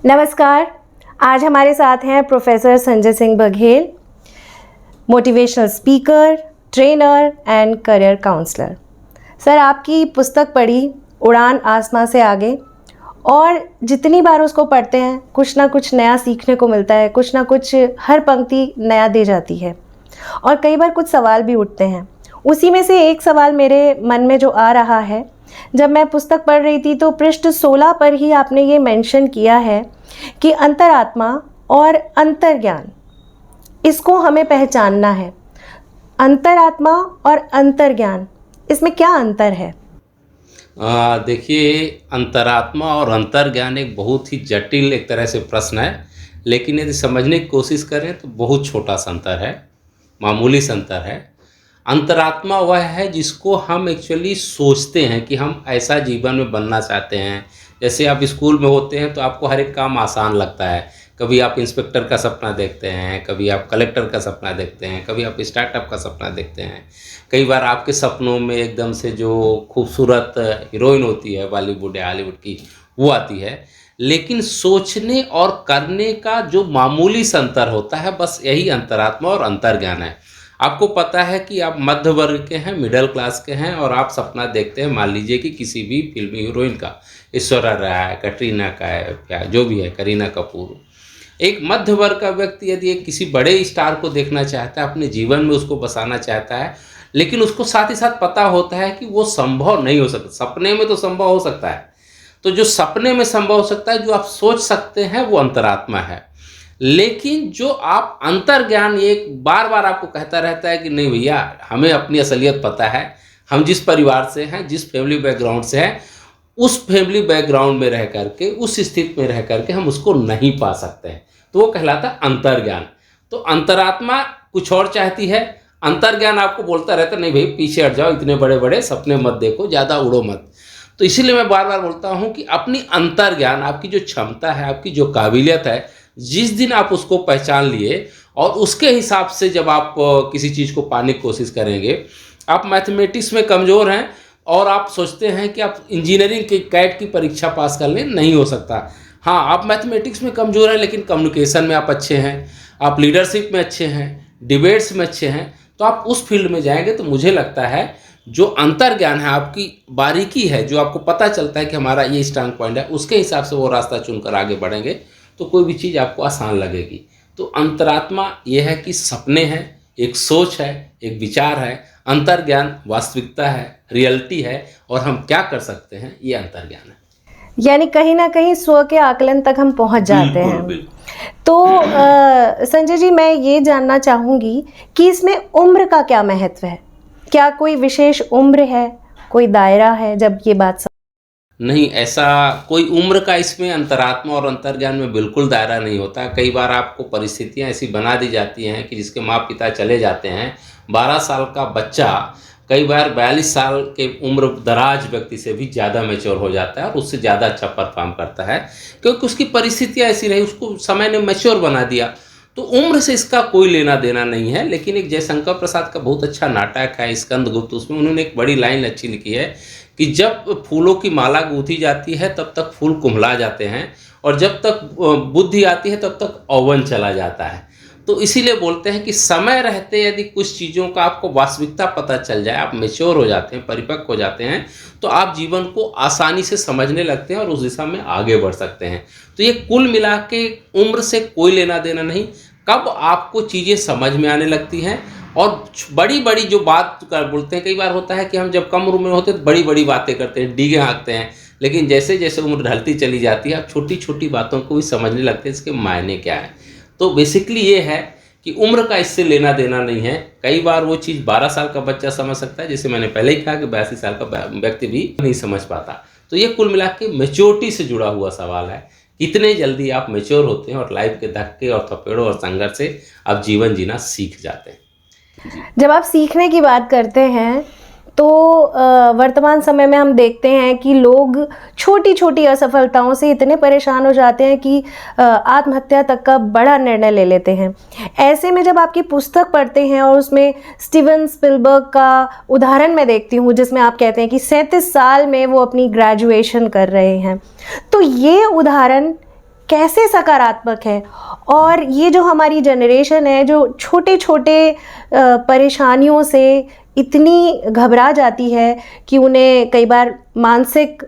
नमस्कार। आज हमारे साथ हैं professor Sanjay Singh Baghel, motivational speaker, trainer and career counsellor. Sir, आपकी पुस्तक पढ़ी उड़ान आसमां से आगे, और जितनी बार उसको पढ़ते हैं कुछ ना कुछ नया सीखने को मिलता है, कुछ ना कुछ हर पंक्ति नया दे जाती है और कई बार कुछ सवाल भी उठते हैं। उसी में से एक सवाल मेरे मन में जो आ रहा है, जब मैं पुस्तक पढ़ रही थी तो पृष्ठ 16 पर ही आपने ये मेंशन किया है कि अंतरात्मा और अंतर्ज्ञान, इसको हमें पहचानना है। अंतरात्मा और अंतर्ज्ञान, इसमें क्या अंतर है? देखिए, अंतरात्मा और अंतर्ज्ञान एक बहुत ही जटिल एक तरह से प्रश्न है, लेकिन यदि समझने की कोशिश करें तो बहुत छोटा सा अंतर है, मामूली सा अंतर है। अंतरात्मा वह है जिसको हम एक्चुअली सोचते हैं कि हम ऐसा जीवन में बनना चाहते हैं। जैसे आप स्कूल में होते हैं तो आपको हर एक काम आसान लगता है। कभी आप इंस्पेक्टर का सपना देखते हैं, कभी आप कलेक्टर का सपना देखते हैं, कभी आप स्टार्टअप का सपना देखते हैं। कई बार आपके सपनों में एकदम से जो खूबसूरत हीरोइन होती है बॉलीवुड या हॉलीवुड की, वो आती है। लेकिन सोचने और करने का जो मामूली सा अंतर होता है, बस यही अंतरात्मा और अंतर्ज्ञान है। आपको पता है कि आप मध्य वर्ग के हैं, मिडिल क्लास के हैं, और आप सपना देखते हैं, मान लीजिए कि किसी भी फिल्मी हीरोइन का, ऐश्वर्या राय है, कटरीना का है, या जो भी है, करीना कपूर। एक मध्य वर्ग का व्यक्ति यदि एक किसी बड़े स्टार को देखना चाहता है, अपने जीवन में उसको बसाना चाहता है, लेकिन उसको साथ ही साथ पता होता है कि वो संभव नहीं हो सकता। सपने में तो संभव हो सकता है, तो जो सपने में संभव हो सकता है, जो आप सोच सकते हैं, वो अंतरात्मा है। लेकिन जो आप अंतर्ज्ञान, एक बार बार आपको कहता रहता है कि नहीं भैया, हमें अपनी असलियत पता है, हम जिस परिवार से हैं, जिस फैमिली बैकग्राउंड से हैं, उस फैमिली बैकग्राउंड में रह करके, उस स्थिति में रह करके हम उसको नहीं पा सकते हैं, तो वो कहलाता है अंतर्ज्ञान। तो अंतरात्मा कुछ और चाहती है, अंतर्ज्ञान आपको बोलता रहता है नहीं भाई पीछे हट जाओ, इतने बड़े बड़े सपने मत देखो, ज़्यादा उड़ो मत। तो इसीलिए मैं बार बार बोलता हूँ कि अपनी अंतर्ज्ञान, आपकी जो क्षमता है, आपकी जो काबिलियत है, जिस दिन आप उसको पहचान लिए और उसके हिसाब से जब आप किसी चीज़ को पाने की कोशिश करेंगे। आप मैथमेटिक्स में कमज़ोर हैं और आप सोचते हैं कि आप इंजीनियरिंग की कैट की परीक्षा पास कर लें, नहीं हो सकता। हाँ, आप मैथमेटिक्स में कमज़ोर हैं लेकिन कम्युनिकेशन में आप अच्छे हैं, आप लीडरशिप में अच्छे हैं, डिबेट्स में अच्छे हैं, तो आप उस फील्ड में जाएंगे। तो मुझे लगता है जो अंतर्ज्ञान है, आपकी बारीकी है, जो आपको पता चलता है कि हमारा ये स्ट्रांग पॉइंट है, उसके हिसाब से वो रास्ता चुनकर आगे बढ़ेंगे तो कोई भी चीज़ आपको आसान लगेगी। तो अंतरात्मा ये है कि सपने हैं, एक सोच है, एक विचार है। अंतर्ज्ञान वास्तविकता है, रियलिटी है, और हम क्या कर सकते हैं, ये अंतर्ज्ञान है। यानी कहीं ना कहीं स्व के आकलन तक हम पहुंच जाते हैं। बिल्कुल। तो संजय जी, मैं ये जानना चाहूँगी कि इसमें उम्र का क्या महत्व है? क्या कोई विशेष उम्र है, कोई दायरा है जब ये बात नहीं, ऐसा कोई उम्र का इसमें अंतरात्मा और अंतर्ज्ञान में बिल्कुल दायरा नहीं होता। कई बार आपको परिस्थितियां ऐसी बना दी जाती हैं कि जिसके माँ पिता चले जाते हैं, 12 साल का बच्चा कई बार 42 साल के उम्र दराज व्यक्ति से भी ज़्यादा मैच्योर हो जाता है और उससे ज़्यादा अच्छा परफॉर्म करता है, क्योंकि उसकी परिस्थितियाँ ऐसी रही, उसको समय ने मैच्योर बना दिया। तो उम्र से इसका कोई लेना देना नहीं है। लेकिन एक जयशंकर प्रसाद का बहुत अच्छा नाटक है स्कंदगुप्त, उसमें उन्होंने एक बड़ी लाइन अच्छी लिखी है कि जब फूलों की माला गूंथी जाती है तब तक फूल कुम्हला जाते हैं, और जब तक बुद्धि आती है तब तक औवन चला जाता है। तो इसीलिए बोलते हैं कि समय रहते यदि कुछ चीज़ों का आपको वास्तविकता पता चल जाए, आप मैच्योर हो जाते हैं, परिपक्व हो जाते हैं, तो आप जीवन को आसानी से समझने लगते हैं और उस दिशा में आगे बढ़ सकते हैं। तो ये कुल मिला के उम्र से कोई लेना देना नहीं, कब आपको चीज़ें समझ में आने लगती हैं। और बड़ी बड़ी जो बात कर बोलते हैं, कई बार होता है कि हम जब कम उम्र में होते हैं तो बड़ी बड़ी बातें करते हैं, डीगे हाँकते हैं, लेकिन जैसे जैसे उम्र ढलती चली जाती है, आप छोटी छोटी बातों को भी समझने लगते हैं, इसके मायने क्या है। तो बेसिकली ये है कि उम्र का इससे लेना देना नहीं है। कई बार वो चीज़ 12 साल का बच्चा समझ सकता है, जैसे मैंने पहले ही कहा कि 82 साल का व्यक्ति भी नहीं समझ पाता। तो ये कुल मिला के मैच्योरिटी से जुड़ा हुआ सवाल है, कितने जल्दी आप मैच्योर होते हैं और लाइफ के धक्के और थपेड़ों और संघर्ष से आप जीवन जीना सीख जाते हैं। जब आप सीखने की बात करते हैं तो वर्तमान समय में हम देखते हैं कि लोग छोटी छोटी असफलताओं से इतने परेशान हो जाते हैं कि आत्महत्या तक का बड़ा निर्णय ले लेते हैं। ऐसे में जब आपकी पुस्तक पढ़ते हैं और उसमें स्टीवन स्पिलबर्ग का उदाहरण मैं देखती हूँ, जिसमें आप कहते हैं कि 37 साल में वो अपनी ग्रेजुएशन कर रहे हैं, तो ये उदाहरण कैसे सकारात्मक है। और ये जो हमारी जनरेशन है जो छोटे छोटे परेशानियों से इतनी घबरा जाती है कि उन्हें कई बार मानसिक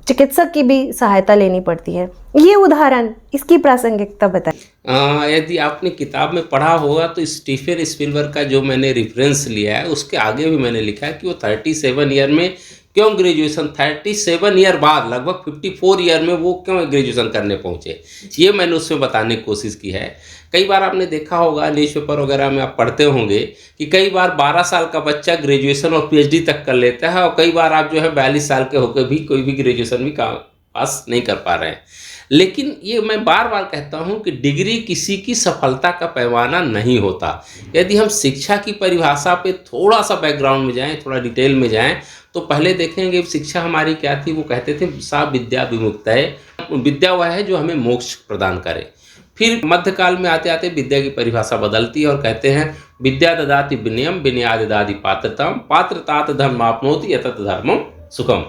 चिकित्सक की भी सहायता लेनी पड़ती है, ये उदाहरण, इसकी प्रासंगिकता बताएं। यदि आपने किताब में पढ़ा होगा तो स्टीफन स्पिलबर्ग का जो मैंने रेफरेंस लिया है उसके आगे भी मैंने लिखा है कि वो 37 ईयर में क्यों ग्रेजुएशन, 37 ईयर बाद लगभग 54 ईयर में वो क्यों ग्रेजुएशन करने पहुँचे, ये मैंने उसमें बताने की कोशिश की है। कई बार आपने देखा होगा न्यूज़पेपर वगैरह में आप पढ़ते होंगे कि कई बार 12 साल का बच्चा ग्रेजुएशन और पीएचडी तक कर लेता है और कई बार आप जो है 42 साल के होकर भी कोई भी ग्रेजुएशन भी पास नहीं कर पा रहे हैं। लेकिन ये मैं बार बार कहता हूँ कि डिग्री किसी की सफलता का पैमाना नहीं होता। यदि हम शिक्षा की परिभाषा पे थोड़ा सा बैकग्राउंड में जाएं, थोड़ा डिटेल में जाएं, तो पहले देखेंगे शिक्षा हमारी क्या थी। वो कहते थे सा विद्या विमुक्तये, विद्या वह है जो हमें मोक्ष प्रदान करे। फिर मध्यकाल में आते आते विद्या की परिभाषा बदलती है और कहते हैं विद्या ददाति विनयम, विनया ददाति पात्रताम, पात्रतात धर्माप्नोति यतत धर्मम सुखम।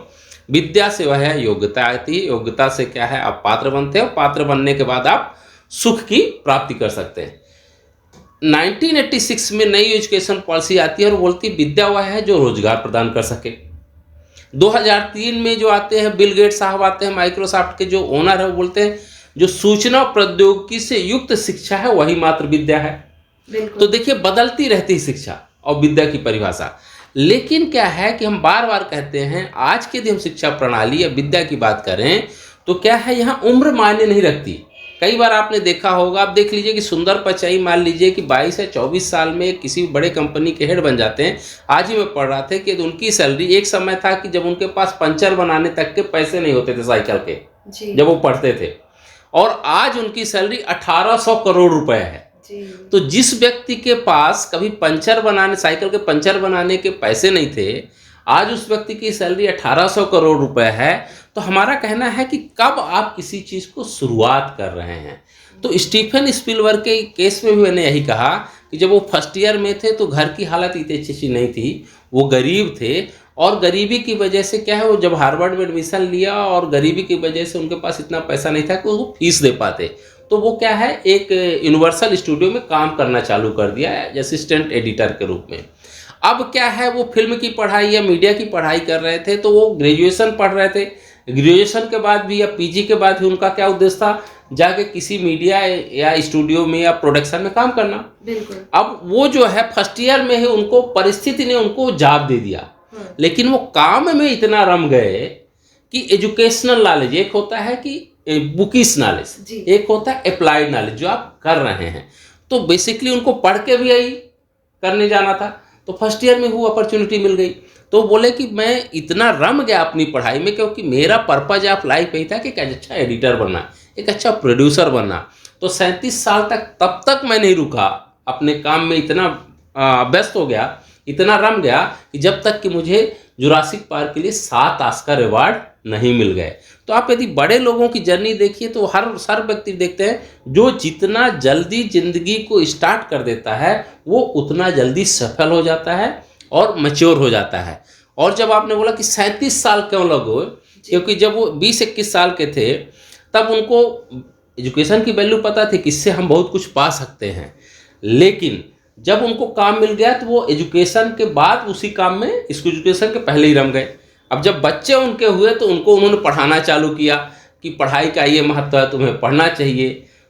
विद्या से वह है योग्यता आती है, योग्यता से क्या है आप पात्र बनते हो, पात्र बनने के बाद आप सुख की प्राप्ति कर सकते हैं। 1986 में नई एजुकेशन पॉलिसी आती है और बोलती विद्या वह है जो रोजगार प्रदान कर सके। 2003 में जो आते हैं बिल गेट्स साहब आते हैं, माइक्रोसॉफ्ट के जो ओनर है, वो बोलते हैं जो सूचना प्रौद्योगिकी से युक्त शिक्षा है वही मात्र विद्या है। तो देखिए बदलती रहती शिक्षा और विद्या की परिभाषा। लेकिन क्या है कि हम बार बार कहते हैं आज के यदि हम शिक्षा प्रणाली या विद्या की बात करें तो क्या है यहाँ उम्र मायने नहीं रखती। कई बार आपने देखा होगा, आप देख लीजिए कि सुंदर पिचाई मान लीजिए कि 22 या 24 साल में किसी बड़े कंपनी के हेड बन जाते हैं। आज ही मैं पढ़ रहा था कि उनकी सैलरी, एक समय था कि जब उनके पास पंचर बनाने तक के पैसे नहीं होते थे साइकिल के, जब वो पढ़ते थे, और आज उनकी सैलरी 1800 करोड़ रुपए है। तो जिस व्यक्ति के पास कभी पंचर बनाने, साइकिल के पंचर बनाने के पैसे नहीं थे, आज उस व्यक्ति की सैलरी 1800 करोड़ रुपए है। तो हमारा कहना है कि कब आप किसी चीज को शुरुआत कर रहे हैं। तो स्टीफन स्पिलबर्ग के केस में भी मैंने यही कहा कि जब वो फर्स्ट ईयर में थे तो घर की हालत इतनी अच्छी नहीं थी, वो गरीब थे, और गरीबी की वजह से क्या है वो जब हार्वर्ड में एडमिशन लिया और गरीबी की वजह से उनके पास इतना पैसा नहीं था कि वो फीस दे पाते, तो वो क्या है एक यूनिवर्सल स्टूडियो में काम करना चालू कर दिया है असिस्टेंट एडिटर के रूप में। अब क्या है वो फिल्म की पढ़ाई या मीडिया की पढ़ाई कर रहे थे, तो वो ग्रेजुएशन पढ़ रहे थे। ग्रेजुएशन के बाद भी या पीजी के बाद भी उनका क्या उद्देश्य था, जाके किसी मीडिया या स्टूडियो में या प्रोडक्शन में काम करना। बिल्कुल। अब वो जो है फर्स्ट ईयर में ही उनको परिस्थिति ने उनको जॉब दे दिया, लेकिन वो काम में इतना रम गए कि एजुकेशनल नॉलेज एक होता है कि बुकिश नॉलेज, एक होता है अप्लाइड नॉलेज जो आप कर रहे हैं। तो बेसिकली उनको पढ़ के भी यही करने जाना था, तो फर्स्ट ईयर में वो अपॉर्चुनिटी मिल गई। तो बोले कि मैं इतना रम गया अपनी पढ़ाई में क्योंकि मेरा पर्पज ऑफ लाइफ यही था कि एक अच्छा एडिटर बनना, एक अच्छा प्रोड्यूसर बनना। तो 37 साल तक तब तक मैं नहीं रुका, अपने काम में इतना व्यस्त हो गया, इतना रम गया कि जब तक कि मुझे जुरासिक पार्क के लिए 7 ऑस्कर अवार्ड नहीं मिल गए। तो आप यदि बड़े लोगों की जर्नी देखिए तो हर व्यक्ति देखते हैं जो जितना जल्दी जिंदगी को स्टार्ट कर देता है वो उतना जल्दी सफल हो जाता है और मैच्योर हो जाता है। और जब आपने बोला कि 37 साल क्यों लगो, क्योंकि जब वो 20-21 साल के थे तब उनको एजुकेशन की वैल्यू पता थी कि इससे हम बहुत कुछ पा सकते हैं, लेकिन जब उनको काम मिल गया तो वो एजुकेशन के बाद उसी काम में, इसको एजुकेशन के पहले ही रम गए। अब जब बच्चे उनके हुए तो उन्होंने पढ़ाना चालू किया कि पढ़ाई का ये महत्व है, तुम्हें पढ़ना चाहिए।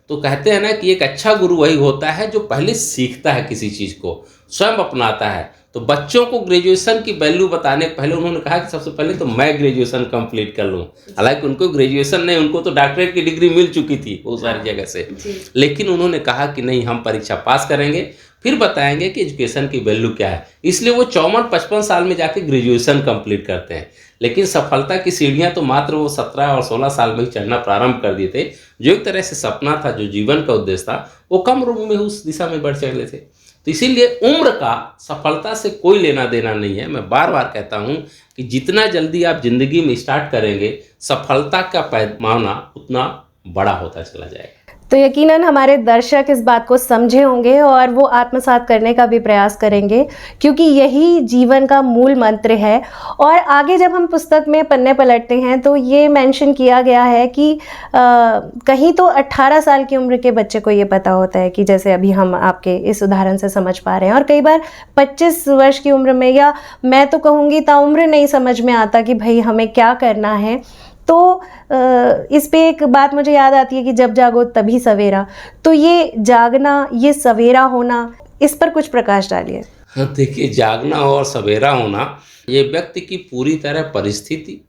तो कहते हैं ना कि एक अच्छा गुरु वही होता है जो पहले सीखता है किसी चीज़ को, स्वयं अपनाता है। तो बच्चों को ग्रेजुएशन की वैल्यू बताने के पहले उन्होंने कहा कि सबसे पहले तो मैं ग्रेजुएशन कंप्लीट कर लूँ। हालांकि उनको ग्रेजुएशन नहीं, उनको तो डॉक्टरेट की डिग्री मिल चुकी थी बहुत सारी जगह से, लेकिन उन्होंने कहा कि नहीं, हम परीक्षा पास करेंगे फिर बताएंगे कि एजुकेशन की वैल्यू क्या है। इसलिए वो 54-55 साल में जाके ग्रेजुएशन कंप्लीट करते हैं। लेकिन सफलता की सीढ़ियां तो मात्र वो 17 और 16 साल में ही चढ़ना प्रारंभ कर दिए थे। जो एक तरह से सपना था, जो जीवन का उद्देश्य था, वो कम उम्र में उस दिशा में बढ़ चले थे। तो इसीलिए उम्र का सफलता से कोई लेना देना नहीं है। मैं बार बार कहता हूँ कि जितना जल्दी आप जिंदगी में स्टार्ट करेंगे, सफलता का पैमाना उतना बड़ा होता चला जाएगा। तो यकीनन हमारे दर्शक इस बात को समझे होंगे और वो आत्मसात करने का भी प्रयास करेंगे, क्योंकि यही जीवन का मूल मंत्र है। और आगे जब हम पुस्तक में पन्ने पलटते हैं तो ये मेंशन किया गया है कि कहीं तो 18 साल की उम्र के बच्चे को ये पता होता है कि जैसे अभी हम आपके इस उदाहरण से समझ पा रहे हैं, और कई बार 25 वर्ष की उम्र में, या मैं तो कहूँगी ताउम्र नहीं समझ में आता कि भाई हमें क्या करना है। तो इस पे एक बात मुझे याद आती है कि जब जागो तभी सवेरा। तो ये जागना, ये सवेरा होना, इस पर कुछ प्रकाश डालिए। हाँ, देखिए, जागना और सवेरा होना ये व्यक्ति की पूरी तरह परिस्थिति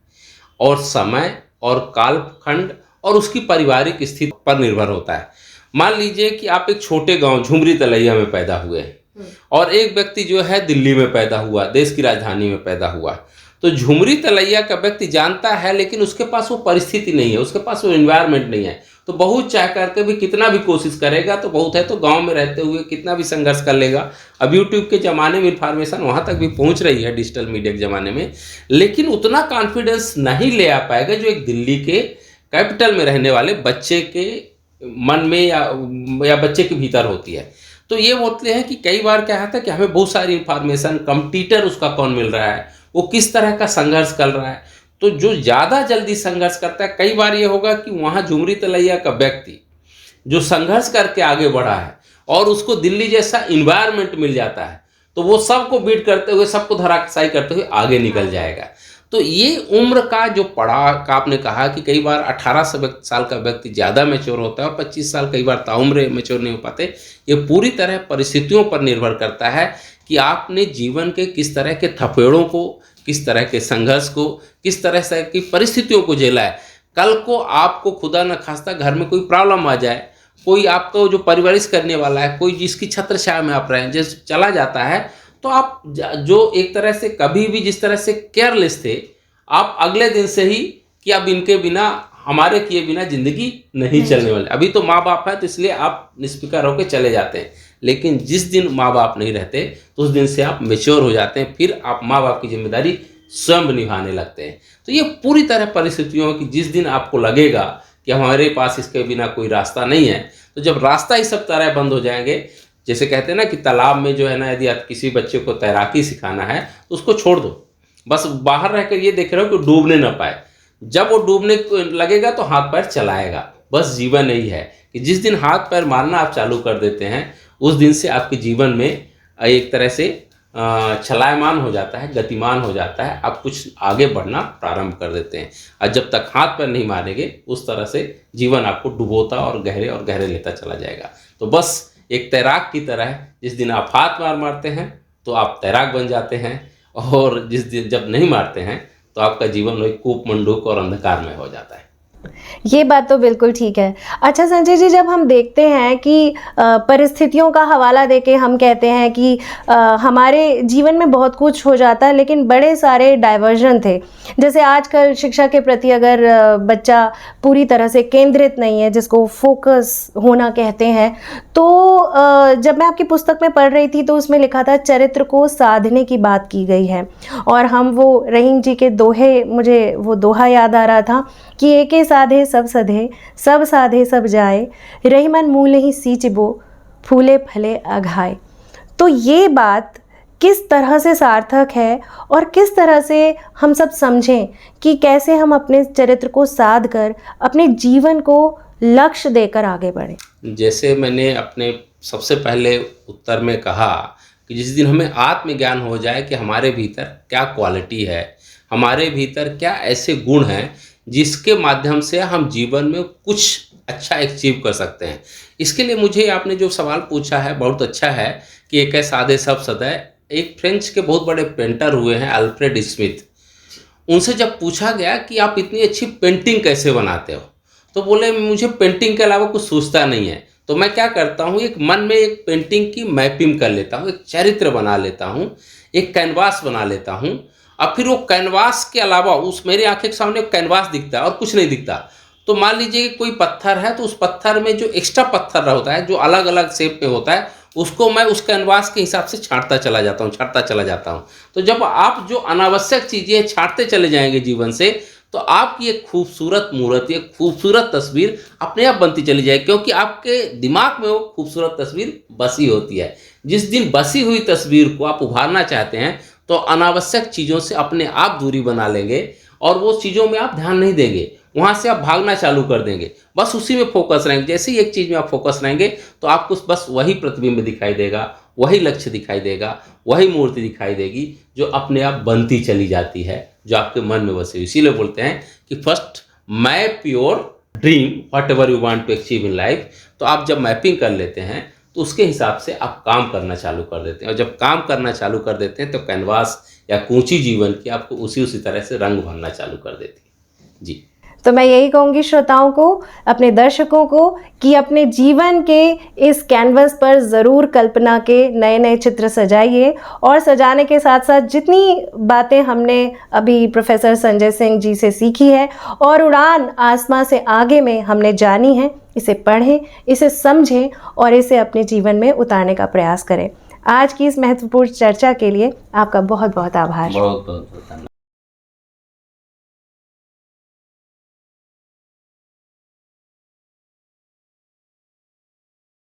और समय और कालखंड और उसकी पारिवारिक स्थिति पर निर्भर होता है। मान लीजिए कि आप एक छोटे गांव झुमरी तलैया में पैदा हुए और एक व्यक्ति जो है दिल्ली में पैदा हुआ, देश की राजधानी में पैदा हुआ। तो झुमरी तलैया का व्यक्ति जानता है, लेकिन उसके पास वो परिस्थिति नहीं है, उसके पास वो एनवायरनमेंट नहीं है। तो बहुत चाह करके भी कितना भी कोशिश करेगा तो बहुत है, तो गांव में रहते हुए कितना भी संघर्ष कर लेगा। अब यूट्यूब के ज़माने में इन्फॉर्मेशन वहाँ तक भी पहुँच रही है, डिजिटल मीडिया के ज़माने में, लेकिन उतना कॉन्फिडेंस नहीं ले आ पाएगा जो एक दिल्ली के कैपिटल में रहने वाले बच्चे के मन में या बच्चे के भीतर होती है। तो ये बोलते हैं कि कई बार क्या होता है कि हमें बहुत सारी इन्फॉर्मेशन, कंप्यूटर उसका कौन मिल रहा है, वो किस तरह का संघर्ष कर रहा है। तो जो ज़्यादा जल्दी संघर्ष करता है, कई बार ये होगा कि वहाँ झुमरी तलैया का व्यक्ति जो संघर्ष करके आगे बढ़ा है और उसको दिल्ली जैसा इन्वायरमेंट मिल जाता है, तो वो सबको बीट करते हुए, सबको धराशायी करते हुए आगे निकल जाएगा। तो ये उम्र का जो पड़ाव का आपने कहा कि कई बार 18 साल का व्यक्ति ज़्यादा मैच्योर होता है और 25 साल कई बार ताउम्र मैच्योर नहीं हो पाते। ये पूरी तरह परिस्थितियों पर निर्भर करता है कि आपने जीवन के किस तरह के थपेड़ों को, किस तरह के संघर्ष को, किस तरह से की परिस्थितियों को झेला है। कल को आपको खुदा न खास्ता घर में कोई प्रॉब्लम आ जाए, कोई आपको जो परवरिश करने वाला है, कोई जिसकी छत्र छाया में आप रहें, जैसे चला जाता है, तो आप जो एक तरह से कभी भी जिस तरह से केयरलेस थे, आप अगले दिन से ही कि अब इनके बिना, हमारे किए बिना ज़िंदगी नहीं चलने वाली। अभी तो माँ बाप है तो इसलिए आप निष्फिक्र होकर चले जाते हैं, लेकिन जिस दिन माँ बाप नहीं रहते तो उस दिन से आप मैच्योर हो जाते हैं, फिर आप माँ बाप की जिम्मेदारी स्वयं निभाने लगते हैं। तो ये पूरी तरह परिस्थितियों की, जिस दिन आपको लगेगा कि हमारे पास इसके बिना कोई रास्ता नहीं है, तो जब रास्ता ही सब तरह बंद हो जाएंगे, जैसे कहते हैं ना कि तालाब में जो है ना, यदि आप किसी बच्चे को तैराकी सिखाना है तो उसको छोड़ दो, बस बाहर रहकर ये देख रहे हो कि डूबने ना पाए। जब वो डूबने लगेगा तो हाथ पैर चलाएगा। बस जीवन यही है कि जिस दिन हाथ पैर मारना आप चालू कर देते हैं, उस दिन से आपके जीवन में एक तरह से चलायमान हो जाता है, गतिमान हो जाता है, आप कुछ आगे बढ़ना प्रारंभ कर देते हैं। और जब तक हाथ पैर नहीं मारेंगे, उस तरह से जीवन आपको डुबोता और गहरे लेता चला जाएगा। तो बस एक तैराक की तरह जिस दिन आप हाथ मारते हैं तो आप तैराक बन जाते हैं, और जिस दिन जब नहीं मारते हैं तो आपका जीवन एक कूप मंडूक और अंधकार में हो जाता है। ये बात तो बिल्कुल ठीक है। अच्छा संजय जी, जब हम देखते हैं कि परिस्थितियों का हवाला देके हम कहते हैं कि हमारे जीवन में बहुत कुछ हो जाता है, लेकिन बड़े सारे डाइवर्जन थे। जैसे आजकल शिक्षा के प्रति अगर बच्चा पूरी तरह से केंद्रित नहीं है, जिसको फोकस होना कहते हैं, तो जब मैं आपकी पुस्तक में पढ़ रही थी तो उसमें लिखा था चरित्र को साधने की बात की गई है। और हम वो रहीम जी के दोहे, मुझे वो दोहा याद आ रहा था कि एके साधे सब सधे, सब साधे सब जाए, रही मन मूल ही सींचबो, फूले फले अघाए। तो ये बात किस तरह से सार्थक है और किस तरह से हम सब समझें कि कैसे हम अपने चरित्र को साध कर अपने जीवन को लक्ष्य देकर आगे बढ़ें। जैसे मैंने अपने सबसे पहले उत्तर में कहा कि जिस दिन हमें आत्मज्ञान हो जाए कि हमारे भीतर क्या क्वालिटी है, हमारे भीतर क्या ऐसे गुण हैं जिसके माध्यम से हम जीवन में कुछ अच्छा अचीव कर सकते हैं। इसके लिए मुझे आपने जो सवाल पूछा है बहुत अच्छा है कि एक साधे सब सदै। एक फ्रेंच के बहुत बड़े पेंटर हुए हैं अल्फ्रेड स्मिथ, उनसे जब पूछा गया कि आप इतनी अच्छी पेंटिंग कैसे बनाते हो, तो बोले मुझे पेंटिंग के अलावा कुछ सूझता नहीं है, तो मैं क्या करता हूँ, एक मन में एक पेंटिंग की मैपिंग कर लेता हूँ, एक चरित्र बना लेता हूँ, एक कैनवास बना लेता हूँ, और फिर वो कैनवास के अलावा उस मेरी आंखें के सामने कैनवास दिखता है और कुछ नहीं दिखता। तो मान लीजिए कि कोई पत्थर है, तो उस पत्थर में जो एक्स्ट्रा पत्थर होता है, जो अलग अलग शेप में होता है, उसको मैं उस कैनवास के हिसाब से छांटता चला जाता हूँ। तो जब आप जो अनावश्यक चीज़ें छांटते चले जाएंगे जीवन से, तो आपकी एक खूबसूरत मूर्ति, एक खूबसूरत तस्वीर अपने आप बनती चली जाएगी, क्योंकि आपके दिमाग में वो खूबसूरत तस्वीर बसी होती है। जिस दिन बसी हुई तस्वीर को आप उभारना चाहते हैं तो अनावश्यक चीज़ों से अपने आप दूरी बना लेंगे और वो चीज़ों में आप ध्यान नहीं देंगे, वहाँ से आप भागना चालू कर देंगे, बस उसी में फोकस रहेंगे। जैसे ही एक चीज़ में आप फोकस रहेंगे तो आपको बस वही प्रतिबिंब दिखाई देगा, वही लक्ष्य दिखाई देगा, वही मूर्ति दिखाई देगी जो अपने आप बनती चली जाती है, जो आपके मन में बसी हुई। इसीलिए बोलते हैं कि first map your dream whatever you want to achieve in life. तो आप जब मैपिंग कर लेते हैं तो उसके हिसाब से आप काम करना चालू कर देते हैं, और जब काम करना चालू कर देते हैं तो कैनवास या कूंची जीवन की आपको उसी तरह से रंग भरना चालू कर देती है। जी, तो मैं यही कहूँगी श्रोताओं को, अपने दर्शकों को, कि अपने जीवन के इस कैनवस पर ज़रूर कल्पना के नए नए चित्र सजाइए, और सजाने के साथ साथ जितनी बातें हमने अभी प्रोफेसर संजय सिंह जी से सीखी है और उड़ान आसमां से आगे में हमने जानी है, इसे पढ़ें, इसे समझें और इसे अपने जीवन में उतारने का प्रयास करें। आज की इस महत्वपूर्ण चर्चा के लिए आपका बहुत बहुत आभार। बहुत बहुत धन्यवाद।